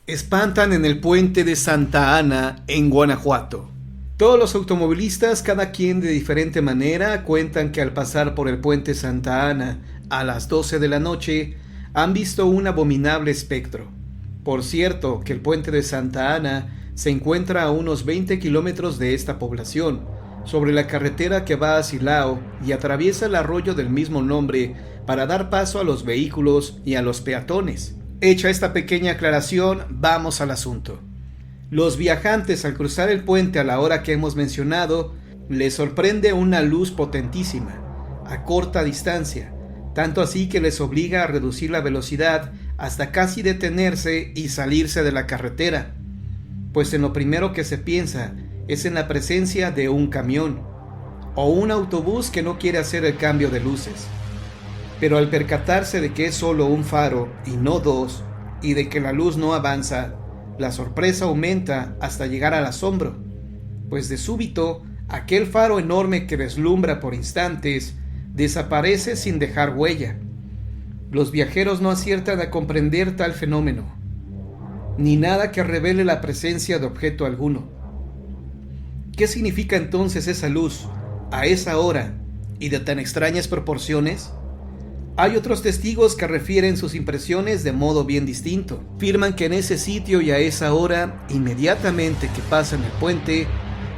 Espantan en el puente de Santa Ana, en Guanajuato. Todos los automovilistas, cada quien de diferente manera, cuentan que al pasar por el puente Santa Ana a las 12 de la noche, han visto un abominable espectro. Por cierto, que el puente de Santa Ana se encuentra a unos 20 kilómetros de esta población, sobre la carretera que va a Silao y atraviesa el arroyo del mismo nombre para dar paso a los vehículos y a los peatones. Hecha esta pequeña aclaración, vamos al asunto. Los viajantes al cruzar el puente a la hora que hemos mencionado, les sorprende una luz potentísima, a corta distancia, tanto así que les obliga a reducir la velocidad hasta casi detenerse y salirse de la carretera, pues en lo primero que se piensa es en la presencia de un camión o un autobús que no quiere hacer el cambio de luces. Pero al percatarse de que es solo un faro y no dos, y de que la luz no avanza, la sorpresa aumenta hasta llegar al asombro, pues de súbito aquel faro enorme que deslumbra por instantes desaparece sin dejar huella. Los viajeros no aciertan a comprender tal fenómeno, ni nada que revele la presencia de objeto alguno. ¿Qué significa entonces esa luz, a esa hora y de tan extrañas proporciones? Hay otros testigos que refieren sus impresiones de modo bien distinto. Afirman que en ese sitio y a esa hora, inmediatamente que pasan el puente,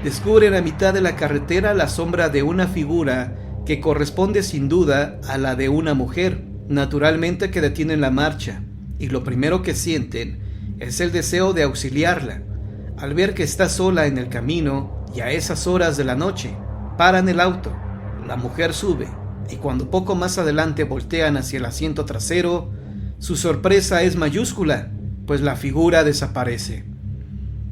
descubren a mitad de la carretera la sombra de una figura que corresponde sin duda a la de una mujer. Naturalmente que detienen la marcha, y lo primero que sienten es el deseo de auxiliarla. Al ver que está sola en el camino y a esas horas de la noche, paran el auto. La mujer sube, y cuando poco más adelante voltean hacia el asiento trasero, su sorpresa es mayúscula, pues la figura desaparece.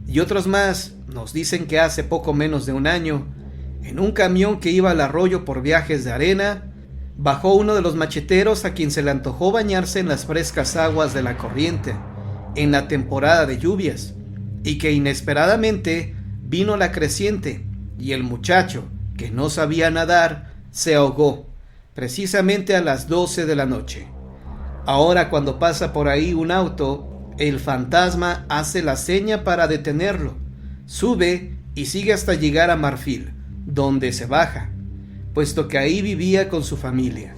Y otros más nos dicen que hace poco menos de un año, en un camión que iba al arroyo por viajes de arena, bajó uno de los macheteros a quien se le antojó bañarse en las frescas aguas de la corriente, en la temporada de lluvias, y que inesperadamente vino la creciente, y el muchacho, que no sabía nadar, se ahogó, precisamente a las 12 de la noche. Ahora cuando pasa por ahí un auto, el fantasma hace la seña para detenerlo, sube y sigue hasta llegar a Marfil, donde se baja, puesto que ahí vivía con su familia.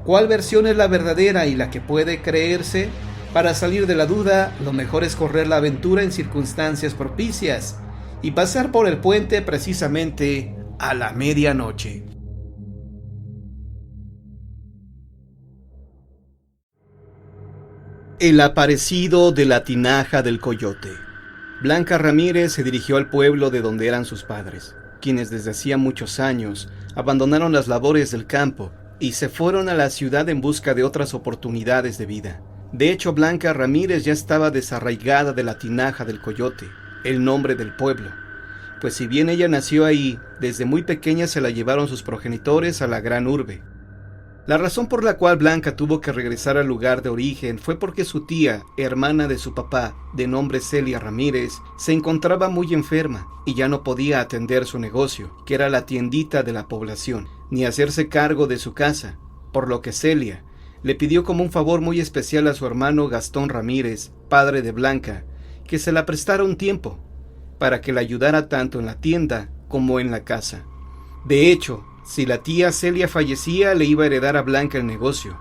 ¿Cuál versión es la verdadera y la que puede creerse? Para salir de la duda, lo mejor es correr la aventura en circunstancias propicias y pasar por el puente precisamente a la medianoche. El aparecido de la tinaja del coyote. Blanca Ramírez se dirigió al pueblo de donde eran sus padres, quienes desde hacía muchos años abandonaron las labores del campo y se fueron a la ciudad en busca de otras oportunidades de vida. De hecho, Blanca Ramírez ya estaba desarraigada de la tinaja del coyote, el nombre del pueblo, pues si bien ella nació ahí, desde muy pequeña se la llevaron sus progenitores a la gran urbe. La razón por la cual Blanca tuvo que regresar al lugar de origen fue porque su tía, hermana de su papá, de nombre Celia Ramírez, se encontraba muy enferma y ya no podía atender su negocio, que era la tiendita de la población, ni hacerse cargo de su casa, por lo que Celia le pidió como un favor muy especial a su hermano Gastón Ramírez, padre de Blanca, que se la prestara un tiempo, para que la ayudara tanto en la tienda como en la casa. De hecho, si la tía Celia fallecía, le iba a heredar a Blanca el negocio,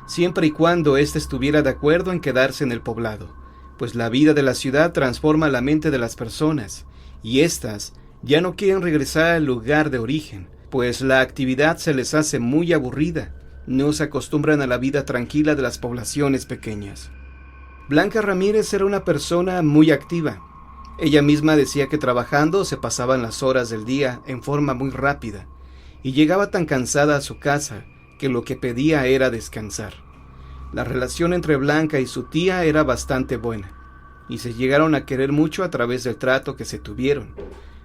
siempre y cuando ésta estuviera de acuerdo en quedarse en el poblado, pues la vida de la ciudad transforma la mente de las personas, y éstas ya no quieren regresar al lugar de origen, pues la actividad se les hace muy aburrida, no se acostumbran a la vida tranquila de las poblaciones pequeñas. Blanca Ramírez era una persona muy activa. Ella misma decía que trabajando se pasaban las horas del día en forma muy rápida, y llegaba tan cansada a su casa que lo que pedía era descansar. La relación entre Blanca y su tía era bastante buena, y se llegaron a querer mucho a través del trato que se tuvieron,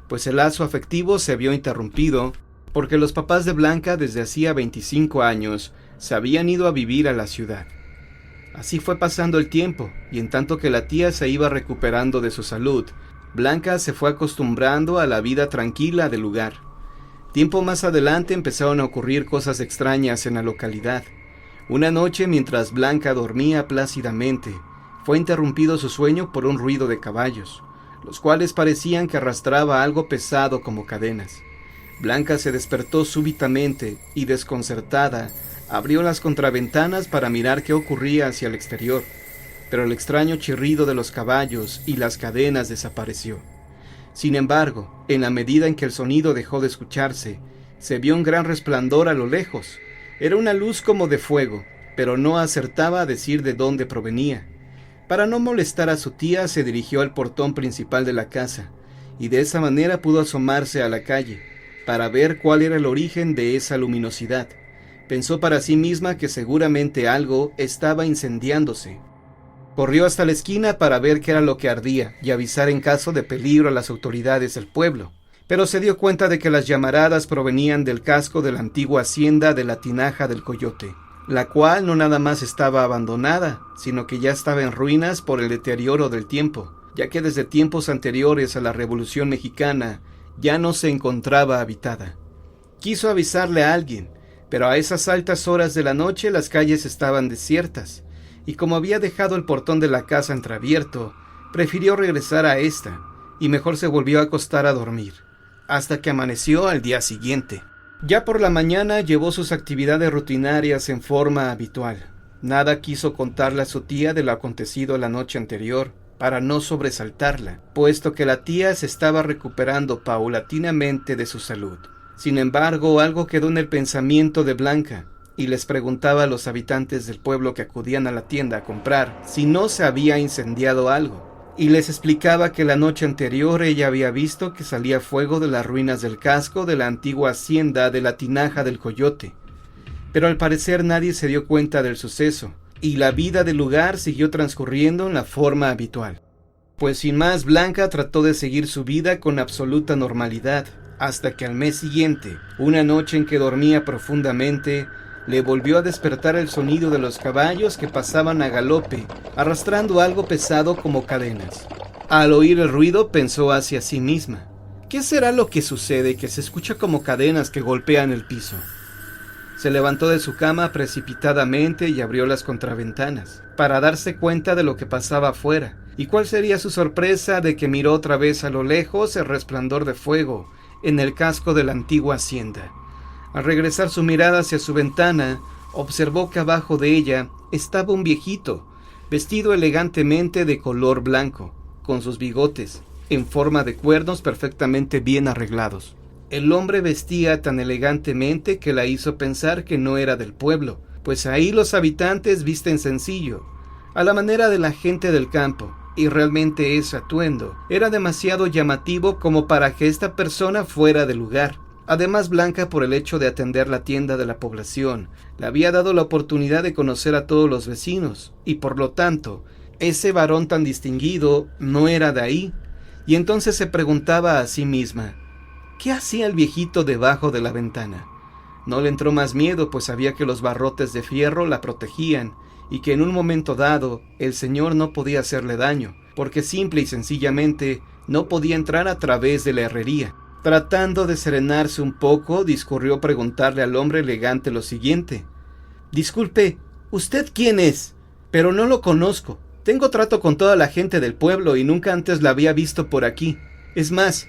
pues el lazo afectivo se vio interrumpido porque los papás de Blanca desde hacía 25 años se habían ido a vivir a la ciudad. Así fue pasando el tiempo, y en tanto que la tía se iba recuperando de su salud, Blanca se fue acostumbrando a la vida tranquila del lugar. Tiempo más adelante empezaron a ocurrir cosas extrañas en la localidad. Una noche, mientras Blanca dormía plácidamente, fue interrumpido su sueño por un ruido de caballos, los cuales parecían que arrastraba algo pesado como cadenas. Blanca se despertó súbitamente y, desconcertada, abrió las contraventanas para mirar qué ocurría hacia el exterior, pero el extraño chirrido de los caballos y las cadenas desapareció. Sin embargo, en la medida en que el sonido dejó de escucharse, se vio un gran resplandor a lo lejos. Era una luz como de fuego, pero no acertaba a decir de dónde provenía. Para no molestar a su tía, se dirigió al portón principal de la casa, y de esa manera pudo asomarse a la calle, para ver cuál era el origen de esa luminosidad. Pensó para sí misma que seguramente algo estaba incendiándose. Corrió hasta la esquina para ver qué era lo que ardía y avisar en caso de peligro a las autoridades del pueblo, pero se dio cuenta de que las llamaradas provenían del casco de la antigua hacienda de la Tinaja del Coyote, la cual no nada más estaba abandonada, sino que ya estaba en ruinas por el deterioro del tiempo, ya que desde tiempos anteriores a la Revolución Mexicana ya no se encontraba habitada. Quiso avisarle a alguien, pero a esas altas horas de la noche las calles estaban desiertas, y como había dejado el portón de la casa entreabierto, prefirió regresar a esta, y mejor se volvió a acostar a dormir, hasta que amaneció al día siguiente. Ya por la mañana llevó sus actividades rutinarias en forma habitual. Nada quiso contarle a su tía de lo acontecido la noche anterior, para no sobresaltarla, puesto que la tía se estaba recuperando paulatinamente de su salud. Sin embargo, algo quedó en el pensamiento de Blanca, y les preguntaba a los habitantes del pueblo que acudían a la tienda a comprar si no se había incendiado algo, y les explicaba que la noche anterior ella había visto que salía fuego de las ruinas del casco de la antigua hacienda de la Tinaja del Coyote. Pero al parecer nadie se dio cuenta del suceso, y la vida del lugar siguió transcurriendo en la forma habitual. Pues sin más, Blanca trató de seguir su vida con absoluta normalidad, hasta que al mes siguiente, una noche en que dormía profundamente, le volvió a despertar el sonido de los caballos que pasaban a galope, arrastrando algo pesado como cadenas. Al oír el ruido pensó hacia sí misma: ¿qué será lo que sucede que se escucha como cadenas que golpean el piso? Se levantó de su cama precipitadamente y abrió las contraventanas, para darse cuenta de lo que pasaba afuera, y cuál sería su sorpresa de que miró otra vez a lo lejos el resplandor de fuego en el casco de la antigua hacienda. Al regresar su mirada hacia su ventana, observó que abajo de ella estaba un viejito, vestido elegantemente de color blanco, con sus bigotes, en forma de cuernos perfectamente bien arreglados. El hombre vestía tan elegantemente que la hizo pensar que no era del pueblo, pues ahí los habitantes visten sencillo, a la manera de la gente del campo, y realmente ese atuendo era demasiado llamativo como para que esta persona fuera del lugar. Además, Blanca, por el hecho de atender la tienda de la población, le había dado la oportunidad de conocer a todos los vecinos, y por lo tanto, ese varón tan distinguido no era de ahí, y entonces se preguntaba a sí misma: ¿qué hacía el viejito debajo de la ventana? No le entró más miedo, pues sabía que los barrotes de fierro la protegían, y que en un momento dado el señor no podía hacerle daño, porque simple y sencillamente no podía entrar a través de la herrería. Tratando de serenarse un poco, discurrió preguntarle al hombre elegante lo siguiente: «Disculpe, ¿usted quién es? Pero no lo conozco. Tengo trato con toda la gente del pueblo y nunca antes la había visto por aquí. Es más,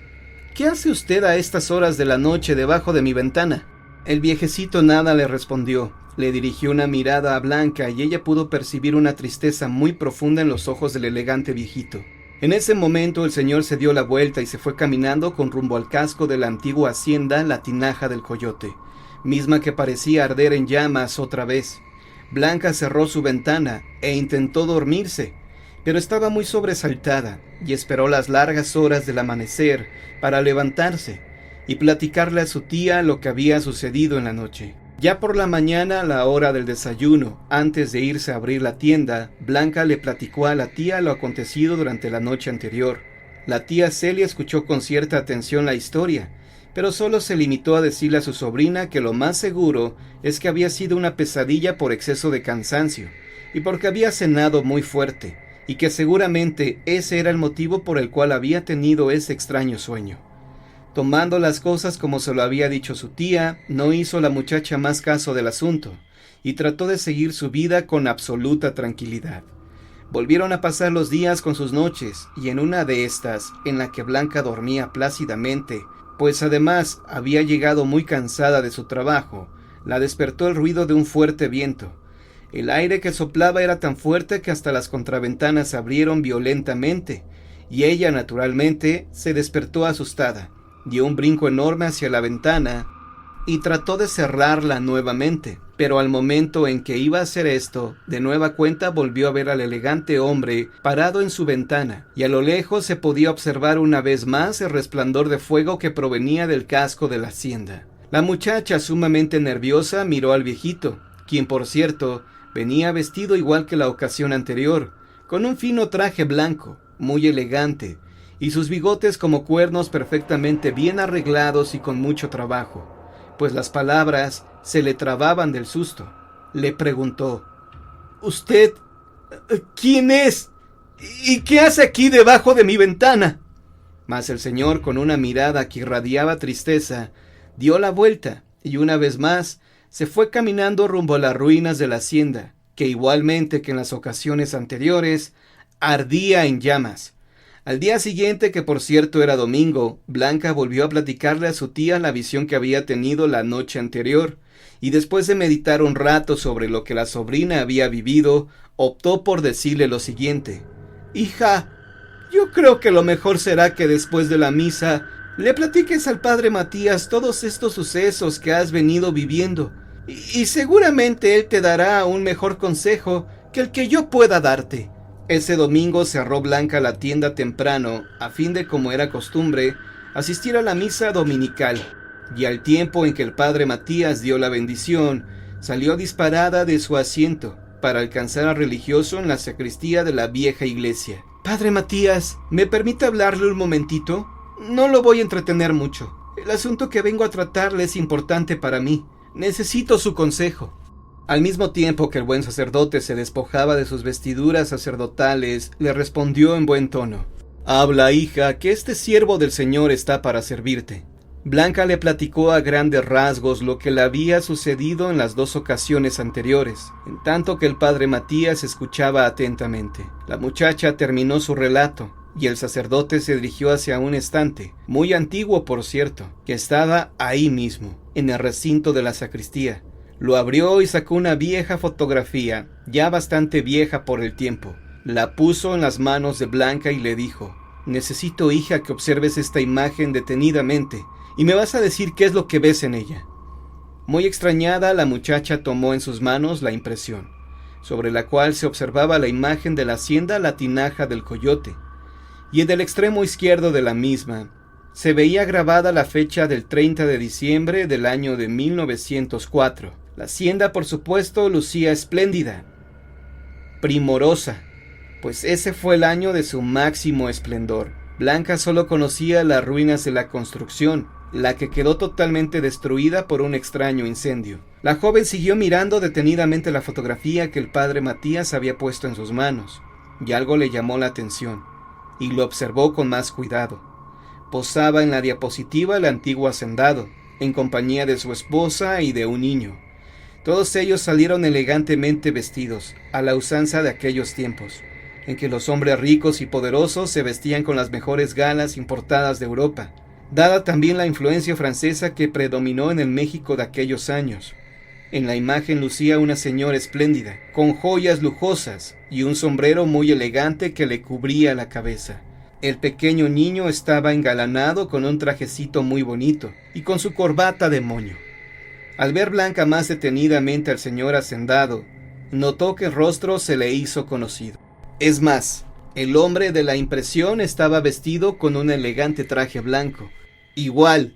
¿qué hace usted a estas horas de la noche debajo de mi ventana?» El viejecito nada le respondió. Le dirigió una mirada a Blanca y ella pudo percibir una tristeza muy profunda en los ojos del elegante viejito. En ese momento el señor se dio la vuelta y se fue caminando con rumbo al casco de la antigua hacienda La Tinaja del Coyote, misma que parecía arder en llamas otra vez. Blanca cerró su ventana e intentó dormirse, pero estaba muy sobresaltada y esperó las largas horas del amanecer para levantarse y platicarle a su tía lo que había sucedido en la noche. Ya por la mañana, a la hora del desayuno, antes de irse a abrir la tienda, Blanca le platicó a la tía lo acontecido durante la noche anterior. La tía Celia escuchó con cierta atención la historia, pero solo se limitó a decirle a su sobrina que lo más seguro es que había sido una pesadilla por exceso de cansancio, y porque había cenado muy fuerte, y que seguramente ese era el motivo por el cual había tenido ese extraño sueño. Tomando las cosas como se lo había dicho su tía, no hizo la muchacha más caso del asunto, y trató de seguir su vida con absoluta tranquilidad. Volvieron a pasar los días con sus noches, y en una de estas, en la que Blanca dormía plácidamente, pues además había llegado muy cansada de su trabajo, la despertó el ruido de un fuerte viento. El aire que soplaba era tan fuerte que hasta las contraventanas se abrieron violentamente, y ella naturalmente se despertó asustada, dio un brinco enorme hacia la ventana y trató de cerrarla nuevamente, pero al momento en que iba a hacer esto, de nueva cuenta volvió a ver al elegante hombre parado en su ventana, y a lo lejos se podía observar una vez más el resplandor de fuego que provenía del casco de la hacienda. La muchacha, sumamente nerviosa, miró al viejito, quien por cierto venía vestido igual que la ocasión anterior, con un fino traje blanco, muy elegante, y sus bigotes como cuernos perfectamente bien arreglados y con mucho trabajo, pues las palabras se le trababan del susto. Le preguntó: «¿Usted quién es? ¿Y qué hace aquí debajo de mi ventana?» Mas el señor, con una mirada que irradiaba tristeza, dio la vuelta y una vez más se fue caminando rumbo a las ruinas de la hacienda, que igualmente que en las ocasiones anteriores, ardía en llamas. Al día siguiente, que por cierto era domingo, Blanca volvió a platicarle a su tía la visión que había tenido la noche anterior, y después de meditar un rato sobre lo que la sobrina había vivido, optó por decirle lo siguiente: «Hija, yo creo que lo mejor será que después de la misa le platiques al padre Matías todos estos sucesos que has venido viviendo, y seguramente él te dará un mejor consejo que el que yo pueda darte». Ese domingo cerró Blanca la tienda temprano, a fin de, como era costumbre, asistir a la misa dominical, y al tiempo en que el padre Matías dio la bendición, salió disparada de su asiento para alcanzar al religioso en la sacristía de la vieja iglesia. «Padre Matías, ¿me permite hablarle un momentito? No lo voy a entretener mucho. El asunto que vengo a tratarle es importante para mí. Necesito su consejo». Al mismo tiempo que el buen sacerdote se despojaba de sus vestiduras sacerdotales, le respondió en buen tono: «Habla, hija, que este siervo del Señor está para servirte». Blanca le platicó a grandes rasgos lo que le había sucedido en las dos ocasiones anteriores, en tanto que el padre Matías escuchaba atentamente. La muchacha terminó su relato, y el sacerdote se dirigió hacia un estante, muy antiguo por cierto, que estaba ahí mismo, en el recinto de la sacristía. Lo abrió y sacó una vieja fotografía, ya bastante vieja por el tiempo. La puso en las manos de Blanca y le dijo: «Necesito, hija, que observes esta imagen detenidamente, y me vas a decir qué es lo que ves en ella». Muy extrañada, la muchacha tomó en sus manos la impresión, sobre la cual se observaba la imagen de la hacienda La Tinaja del Coyote, y en el extremo izquierdo de la misma se veía grabada la fecha del 30 de diciembre del año de 1904. La hacienda, por supuesto, lucía espléndida, primorosa, pues ese fue el año de su máximo esplendor. Blanca solo conocía las ruinas de la construcción, la que quedó totalmente destruida por un extraño incendio. La joven siguió mirando detenidamente la fotografía que el padre Matías había puesto en sus manos, y algo le llamó la atención, y lo observó con más cuidado. Posaba en la diapositiva el antiguo hacendado, en compañía de su esposa y de un niño. Todos ellos salieron elegantemente vestidos, a la usanza de aquellos tiempos, en que los hombres ricos y poderosos se vestían con las mejores galas importadas de Europa, dada también la influencia francesa que predominó en el México de aquellos años. En la imagen lucía una señora espléndida, con joyas lujosas y un sombrero muy elegante que le cubría la cabeza. El pequeño niño estaba engalanado con un trajecito muy bonito y con su corbata de moño. Al ver Blanca más detenidamente al señor hacendado, notó que el rostro se le hizo conocido. Es más, el hombre de la impresión estaba vestido con un elegante traje blanco, igual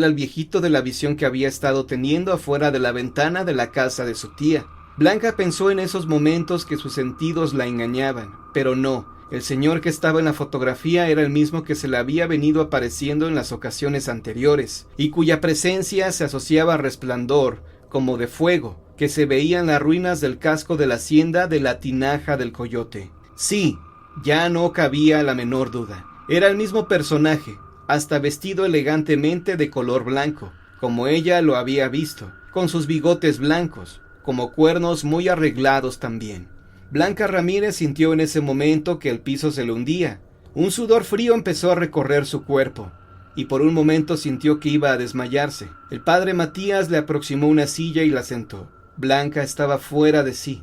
al viejito de la visión que había estado teniendo afuera de la ventana de la casa de su tía. Blanca pensó en esos momentos que sus sentidos la engañaban, pero no. El señor que estaba en la fotografía era el mismo que se le había venido apareciendo en las ocasiones anteriores, y cuya presencia se asociaba al resplandor, como de fuego, que se veía en las ruinas del casco de la hacienda de La Tinaja del Coyote. Sí, ya no cabía la menor duda. Era el mismo personaje, hasta vestido elegantemente de color blanco, como ella lo había visto, con sus bigotes blancos, como cuernos muy arreglados también. Blanca Ramírez sintió en ese momento que el piso se le hundía. Un sudor frío empezó a recorrer su cuerpo, y por un momento sintió que iba a desmayarse. El padre Matías le aproximó una silla y la sentó. Blanca estaba fuera de sí,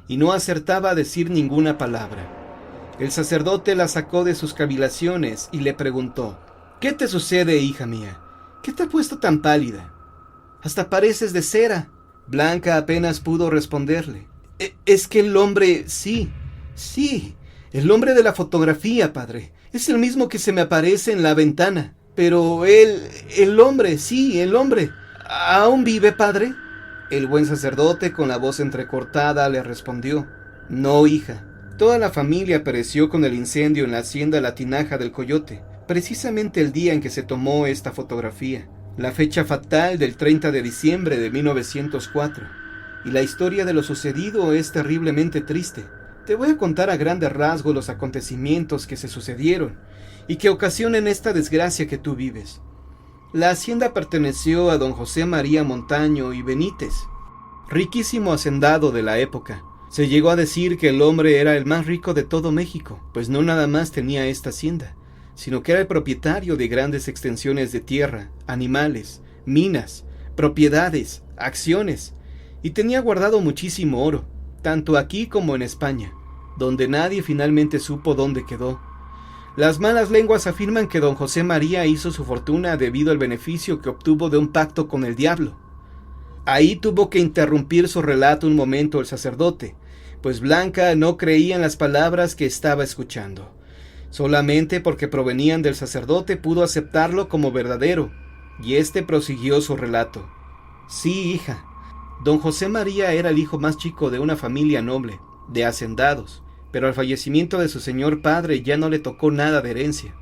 y no acertaba a decir ninguna palabra. El sacerdote la sacó de sus cavilaciones y le preguntó: «¿Qué te sucede, hija mía? ¿Qué te ha puesto tan pálida? Hasta pareces de cera». Blanca apenas pudo responderle. Es que el hombre, sí, el hombre de la fotografía, padre. Es el mismo que se me aparece en la ventana. Pero el hombre, sí, el hombre. ¿Aún vive, padre?». El buen sacerdote, con la voz entrecortada, le respondió: «No, hija. Toda la familia pereció con el incendio en la hacienda La Tinaja del Coyote, precisamente el día en que se tomó esta fotografía, la fecha fatal del 30 de diciembre de 1904. Y la historia de lo sucedido es terriblemente triste. Te voy a contar a grandes rasgos los acontecimientos que se sucedieron y que ocasionan esta desgracia que tú vives. La hacienda perteneció a don José María Montaño y Benítez, riquísimo hacendado de la época. Se llegó a decir que el hombre era el más rico de todo México, pues no nada más tenía esta hacienda, sino que era el propietario de grandes extensiones de tierra, animales, minas, propiedades, acciones, y tenía guardado muchísimo oro, tanto aquí como en España, donde nadie finalmente supo dónde quedó. Las malas lenguas afirman que don José María hizo su fortuna debido al beneficio que obtuvo de un pacto con el diablo. Ahí tuvo que interrumpir su relato un momento el sacerdote, pues Blanca no creía en las palabras que estaba escuchando. Solamente porque provenían del sacerdote pudo aceptarlo como verdadero, y éste prosiguió su relato. «Sí, hija. Don José María era el hijo más chico de una familia noble, de hacendados, pero al fallecimiento de su señor padre ya no le tocó nada de herencia,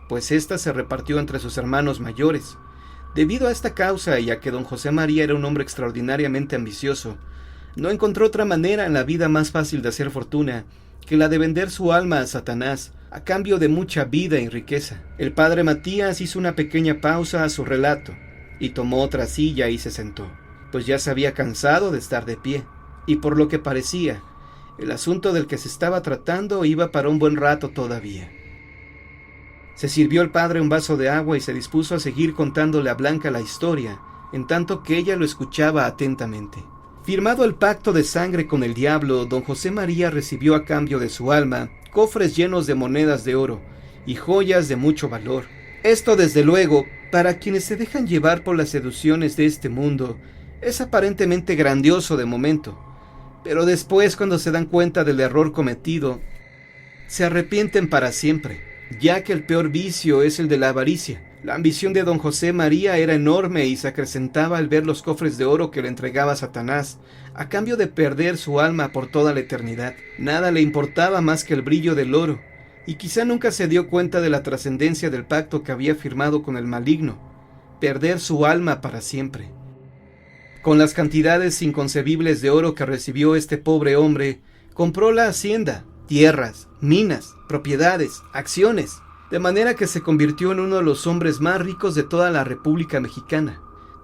pues ésta se repartió entre sus hermanos mayores. Debido a esta causa y a que don José María era un hombre extraordinariamente ambicioso, no encontró otra manera en la vida más fácil de hacer fortuna que la de vender su alma a Satanás a cambio de mucha vida y riqueza». El padre Matías hizo una pequeña pausa a su relato y tomó otra silla y se sentó, pues ya se había cansado de estar de pie, y por lo que parecía, el asunto del que se estaba tratando iba para un buen rato todavía. Se sirvió el padre un vaso de agua y se dispuso a seguir contándole a Blanca la historia, en tanto que ella lo escuchaba atentamente. Firmado el pacto de sangre con el diablo, don José María recibió a cambio de su alma cofres llenos de monedas de oro y joyas de mucho valor. Esto, desde luego, para quienes se dejan llevar por las seducciones de este mundo, es aparentemente grandioso de momento, pero después, cuando se dan cuenta del error cometido, se arrepienten para siempre, ya que el peor vicio es el de la avaricia. La ambición de don José María era enorme y se acrecentaba al ver los cofres de oro que le entregaba Satanás, a cambio de perder su alma por toda la eternidad. Nada le importaba más que el brillo del oro, y quizá nunca se dio cuenta de la trascendencia del pacto que había firmado con el maligno: perder su alma para siempre. Con las cantidades inconcebibles de oro que recibió este pobre hombre, compró la hacienda, tierras, minas, propiedades, acciones, de manera que se convirtió en uno de los hombres más ricos de toda la República Mexicana.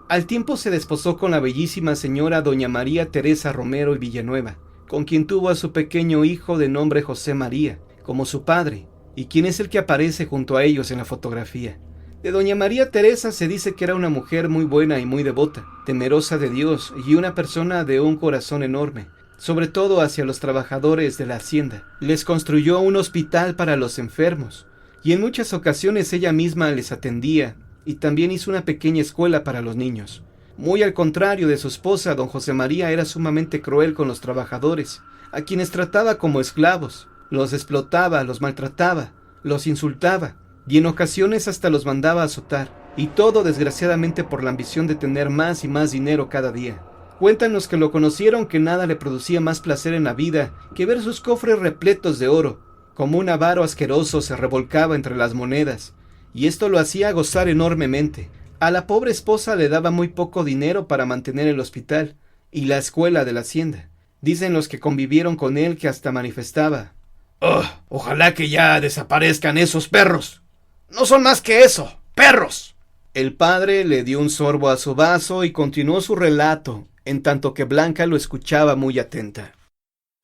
Al tiempo se desposó con la bellísima señora doña María Teresa Romero y Villanueva, con quien tuvo a su pequeño hijo de nombre José María, como su padre, y quien es el que aparece junto a ellos en la fotografía. De doña María Teresa se dice que era una mujer muy buena y muy devota, temerosa de Dios y una persona de un corazón enorme, sobre todo hacia los trabajadores de la hacienda. Les construyó un hospital para los enfermos, y en muchas ocasiones ella misma les atendía, y también hizo una pequeña escuela para los niños. Muy al contrario de su esposa, don José María era sumamente cruel con los trabajadores, a quienes trataba como esclavos. Los explotaba, los maltrataba, los insultaba, y en ocasiones hasta los mandaba a azotar, y todo desgraciadamente por la ambición de tener más y más dinero cada día. Cuentan los que lo conocieron que nada le producía más placer en la vida que ver sus cofres repletos de oro. Como un avaro asqueroso se revolcaba entre las monedas, y esto lo hacía gozar enormemente. A la pobre esposa le daba muy poco dinero para mantener el hospital y la escuela de la hacienda. Dicen los que convivieron con él que hasta manifestaba: «¡Oh, ojalá que ya desaparezcan esos perros! ¡No son más que eso, perros!». El padre le dio un sorbo a su vaso y continuó su relato, en tanto que Blanca lo escuchaba muy atenta.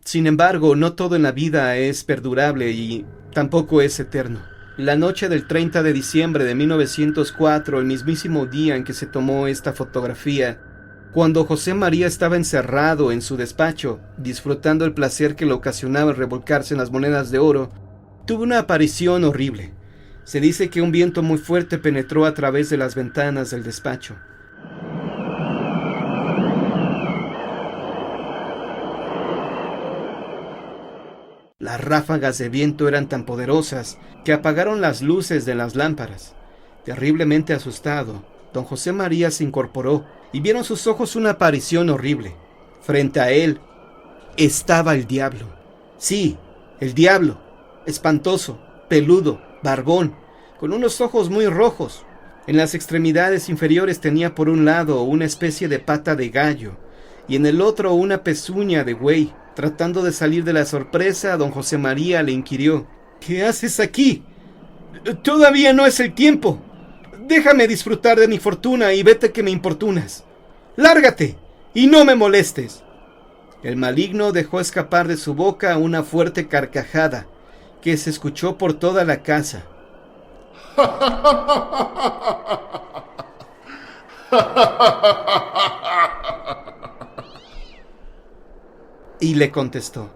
Sin embargo, no todo en la vida es perdurable y tampoco es eterno. La noche del 30 de diciembre de 1904, el mismísimo día en que se tomó esta fotografía, cuando José María estaba encerrado en su despacho, disfrutando el placer que le ocasionaba revolcarse en las monedas de oro, tuvo una aparición horrible. Se dice que un viento muy fuerte penetró a través de las ventanas del despacho. Las ráfagas de viento eran tan poderosas que apagaron las luces de las lámparas. Terriblemente asustado, don José María se incorporó y vieron sus ojos una aparición horrible. Frente a él estaba el diablo. Sí, el diablo, espantoso, peludo, barbón, con unos ojos muy rojos. En las extremidades inferiores tenía por un lado una especie de pata de gallo y en el otro una pezuña de buey. Tratando de salir de la sorpresa, don José María le inquirió: ¿Qué haces aquí? Todavía no es el tiempo. Déjame disfrutar de mi fortuna y vete que me importunas. ¡Lárgate! Y no me molestes. El maligno dejó escapar de su boca una fuerte carcajada que se escuchó por toda la casa. Y le contestó: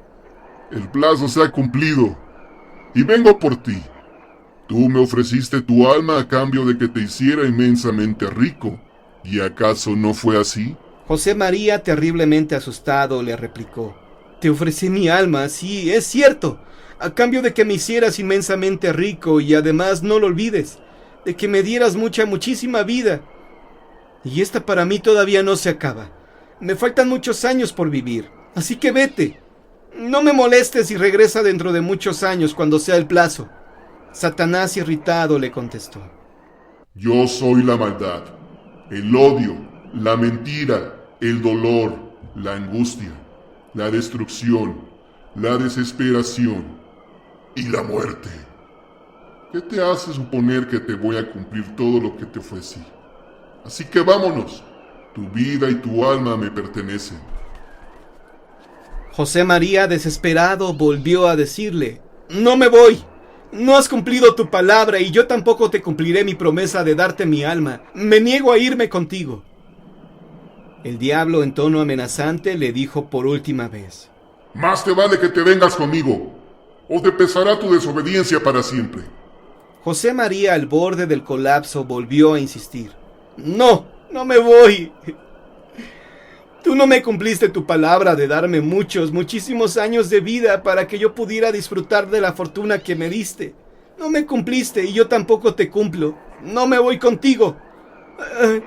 El plazo se ha cumplido y vengo por ti. Tú me ofreciste tu alma a cambio de que te hiciera inmensamente rico. ¿Y acaso no fue así? José María, terriblemente asustado, le replicó: Te ofrecí mi alma, sí, es cierto, a cambio de que me hicieras inmensamente rico y además, no lo olvides, de que me dieras muchísima vida. Y esta para mí todavía no se acaba. Me faltan muchos años por vivir. Así que vete. No me molestes y regresa dentro de muchos años cuando sea el plazo. Satanás, irritado, le contestó: Yo soy la maldad, el odio, la mentira, el dolor, la angustia, la destrucción, la desesperación y la muerte. ¿Qué te hace suponer que te voy a cumplir todo lo que te ofrecí? Así que vámonos. Tu vida y tu alma me pertenecen. José María, desesperado, volvió a decirle: No me voy. No has cumplido tu palabra y yo tampoco te cumpliré mi promesa de darte mi alma. Me niego a irme contigo. El diablo, en tono amenazante, le dijo por última vez: Más te vale que te vengas conmigo, o te pesará tu desobediencia para siempre. José María, al borde del colapso, volvió a insistir: No, no me voy. Tú no me cumpliste tu palabra de darme muchísimos años de vida para que yo pudiera disfrutar de la fortuna que me diste. No me cumpliste y yo tampoco te cumplo. No me voy contigo.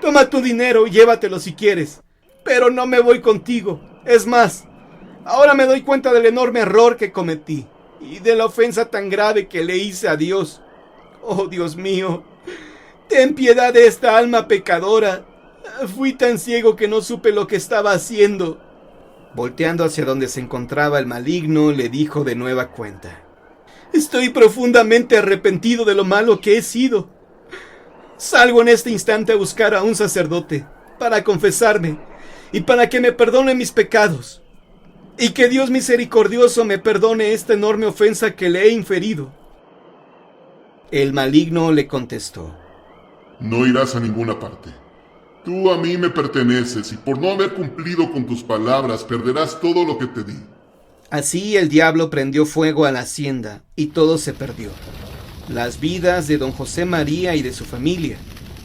Toma tu dinero y llévatelo si quieres. Pero no me voy contigo. Es más, ahora me doy cuenta del enorme error que cometí y de la ofensa tan grave que le hice a Dios. Oh, Dios mío, ten piedad de esta alma pecadora. Fui tan ciego que no supe lo que estaba haciendo. Volteando hacia donde se encontraba el maligno, le dijo de nueva cuenta: Estoy profundamente arrepentido de lo malo que he sido. Salgo en este instante a buscar a un sacerdote para confesarme y para que me perdone mis pecados. Y que Dios misericordioso me perdone esta enorme ofensa que le he inferido. El maligno le contestó: No irás a ninguna parte. Tú a mí me perteneces y por no haber cumplido con tus palabras perderás todo lo que te di. Así el diablo prendió fuego a la hacienda y todo se perdió. Las vidas de don José María y de su familia,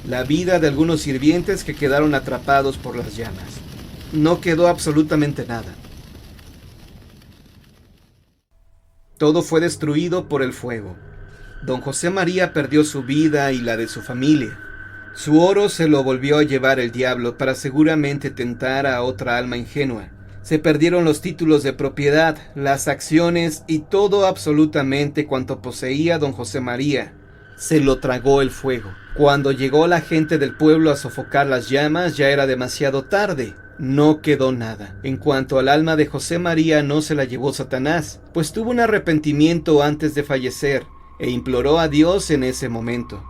la vida de algunos sirvientes que quedaron atrapados por las llamas. No quedó absolutamente nada. Todo fue destruido por el fuego. Don José María perdió su vida y la de su familia. Su oro se lo volvió a llevar el diablo para seguramente tentar a otra alma ingenua. Se perdieron los títulos de propiedad, las acciones y todo absolutamente cuanto poseía don José María. Se lo tragó el fuego. Cuando llegó la gente del pueblo a sofocar las llamas, ya era demasiado tarde. No quedó nada. En cuanto al alma de José María, no se la llevó Satanás, pues tuvo un arrepentimiento antes de fallecer e imploró a Dios en ese momento.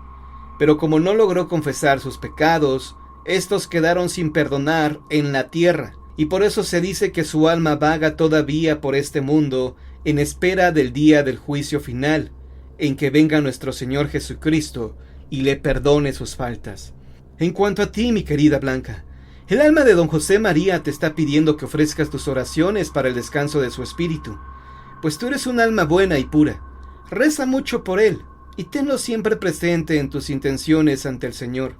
Pero como no logró confesar sus pecados, estos quedaron sin perdonar en la tierra, y por eso se dice que su alma vaga todavía por este mundo en espera del día del juicio final, en que venga nuestro Señor Jesucristo y le perdone sus faltas. En cuanto a ti, mi querida Blanca, el alma de don José María te está pidiendo que ofrezcas tus oraciones para el descanso de su espíritu, pues tú eres un alma buena y pura. Reza mucho por él, y tenlo siempre presente en tus intenciones ante el Señor,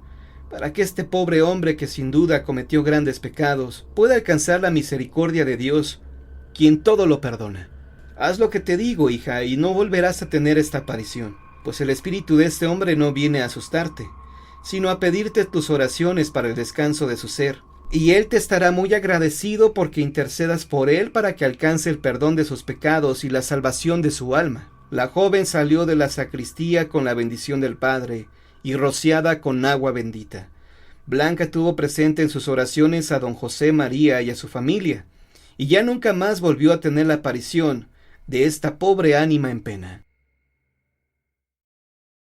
para que este pobre hombre que sin duda cometió grandes pecados pueda alcanzar la misericordia de Dios, quien todo lo perdona. Haz lo que te digo, hija, y no volverás a tener esta aparición, pues el espíritu de este hombre no viene a asustarte, sino a pedirte tus oraciones para el descanso de su ser, y él te estará muy agradecido porque intercedas por él para que alcance el perdón de sus pecados y la salvación de su alma. La joven salió de la sacristía con la bendición del Padre y rociada con agua bendita. Blanca tuvo presente en sus oraciones a don José María y a su familia, y ya nunca más volvió a tener la aparición de esta pobre ánima en pena.